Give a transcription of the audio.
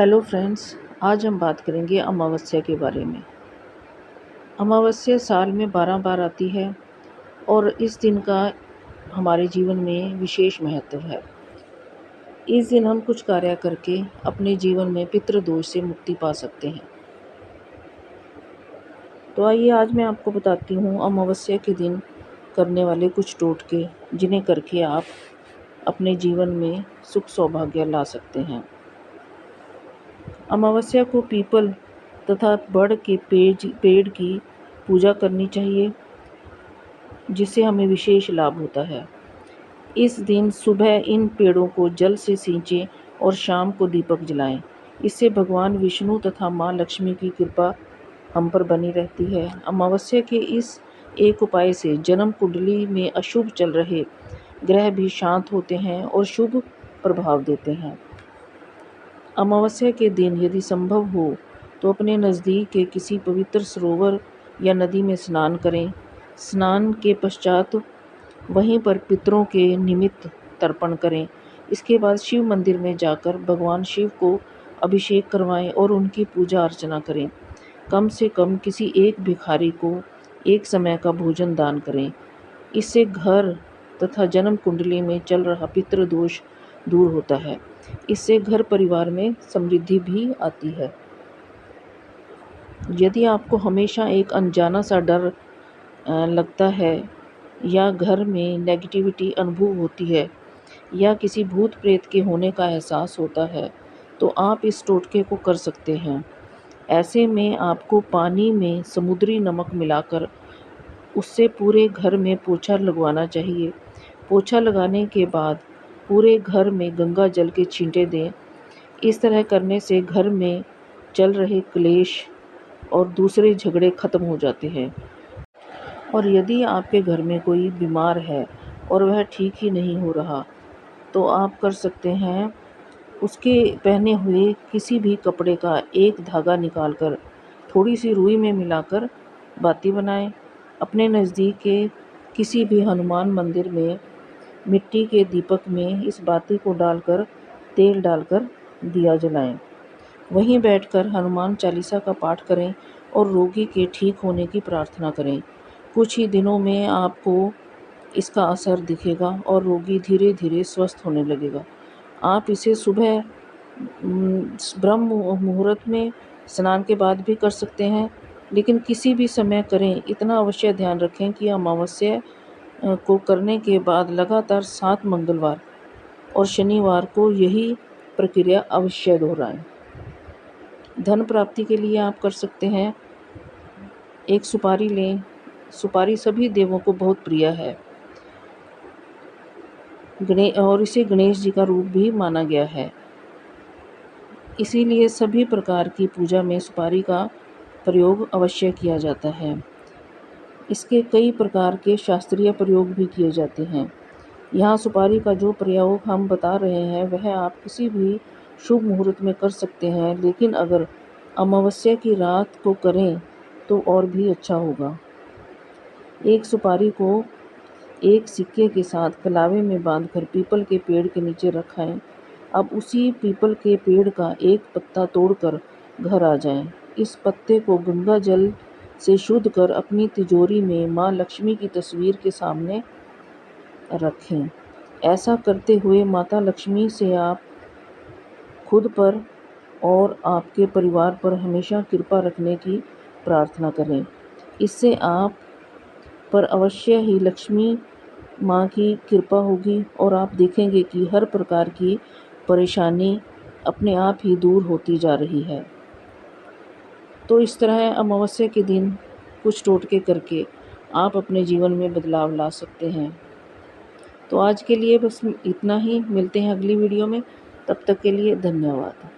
Hello friends, आज हम बात करेंगे अमावस्या के बारे में। अमावस्या साल में 12 बार आती है और इस दिन का हमारे जीवन में विशेष महत्व है। इस दिन हम कुछ कार्य करके अपने जीवन में पितृदोष से मुक्ति पा सकते हैं। तो आइए आज मैं आपको बताती हूँ अमावस्या के दिन करने वाले कुछ टोटके, जिन्हें करके आप अपने जीवन में सुख सौभाग्य ला सकते हैं। अमावस्या को पीपल तथा बड़ के पेड़ की पूजा करनी चाहिए, जिससे हमें विशेष लाभ होता है। इस दिन सुबह इन पेड़ों को जल से सींचें और शाम को दीपक जलाएं। इससे भगवान विष्णु तथा माँ लक्ष्मी की कृपा हम पर बनी रहती है। अमावस्या के इस एक उपाय से जन्म कुंडली में अशुभ चल रहे ग्रह भी शांत होते हैं और शुभ प्रभाव देते हैं। अमावस्या के दिन यदि संभव हो तो अपने नज़दीक के किसी पवित्र सरोवर या नदी में स्नान करें। स्नान के पश्चात वहीं पर पितरों के निमित्त तर्पण करें। इसके बाद शिव मंदिर में जाकर भगवान शिव को अभिषेक करवाएं और उनकी पूजा अर्चना करें। कम से कम किसी एक भिखारी को एक समय का भोजन दान करें। इससे घर तथा जन्म कुंडली में चल रहा पितृदोष दूर होता है। इससे घर परिवार में समृद्धि भी आती है। यदि आपको हमेशा एक अनजाना सा डर लगता है या घर में नेगेटिविटी अनुभव होती है या किसी भूत प्रेत के होने का एहसास होता है, तो आप इस टोटके को कर सकते हैं। ऐसे में आपको पानी में समुद्री नमक मिलाकर उससे पूरे घर में पोछा लगवाना चाहिए। पोछा लगाने के बाद पूरे घर में गंगा जल के छींटे दें। इस तरह करने से घर में चल रहे क्लेश और दूसरे झगड़े खत्म हो जाते हैं। और यदि आपके घर में कोई बीमार है और वह ठीक ही नहीं हो रहा, तो आप कर सकते हैं उसके पहने हुए किसी भी कपड़े का एक धागा निकालकर थोड़ी सी रुई में मिलाकर बाती बनाएं। अपने नज़दीक के किसी भी हनुमान मंदिर में मिट्टी के दीपक में इस बाती को डालकर तेल डालकर दिया जलाएं। वहीं बैठकर हनुमान चालीसा का पाठ करें और रोगी के ठीक होने की प्रार्थना करें। कुछ ही दिनों में आपको इसका असर दिखेगा और रोगी धीरे धीरे स्वस्थ होने लगेगा। आप इसे सुबह ब्रह्म मुहूर्त में स्नान के बाद भी कर सकते हैं, लेकिन किसी भी समय करें। इतना अवश्य ध्यान रखें कि अमावस्या को करने के बाद लगातार 7 मंगलवार और शनिवार को यही प्रक्रिया अवश्य दोहराएं। धन प्राप्ति के लिए आप कर सकते हैं, एक सुपारी लें। सुपारी सभी देवों को बहुत प्रिय है और इसे गणेश जी का रूप भी माना गया है। इसीलिए सभी प्रकार की पूजा में सुपारी का प्रयोग अवश्य किया जाता है। इसके कई प्रकार के शास्त्रीय प्रयोग भी किए जाते हैं। यहाँ सुपारी का जो प्रयोग हम बता रहे हैं वह आप किसी भी शुभ मुहूर्त में कर सकते हैं, लेकिन अगर अमावस्या की रात को करें तो और भी अच्छा होगा। एक सुपारी को एक सिक्के के साथ कलावे में बांधकर पीपल के पेड़ के नीचे रखें। अब उसी पीपल के पेड़ का एक पत्ता तोड़कर घर आ जाएं। इस पत्ते को गंगा जल से शुद्ध कर अपनी तिजोरी में माँ लक्ष्मी की तस्वीर के सामने रखें। ऐसा करते हुए माता लक्ष्मी से आप खुद पर और आपके परिवार पर हमेशा कृपा रखने की प्रार्थना करें। इससे आप पर अवश्य ही लक्ष्मी माँ की कृपा होगी और आप देखेंगे कि हर प्रकार की परेशानी अपने आप ही दूर होती जा रही है। तो इस तरह अमावस्या के दिन कुछ टोटके करके आप अपने जीवन में बदलाव ला सकते हैं। तो आज के लिए बस इतना ही। मिलते हैं अगली वीडियो में। तब तक के लिए धन्यवाद।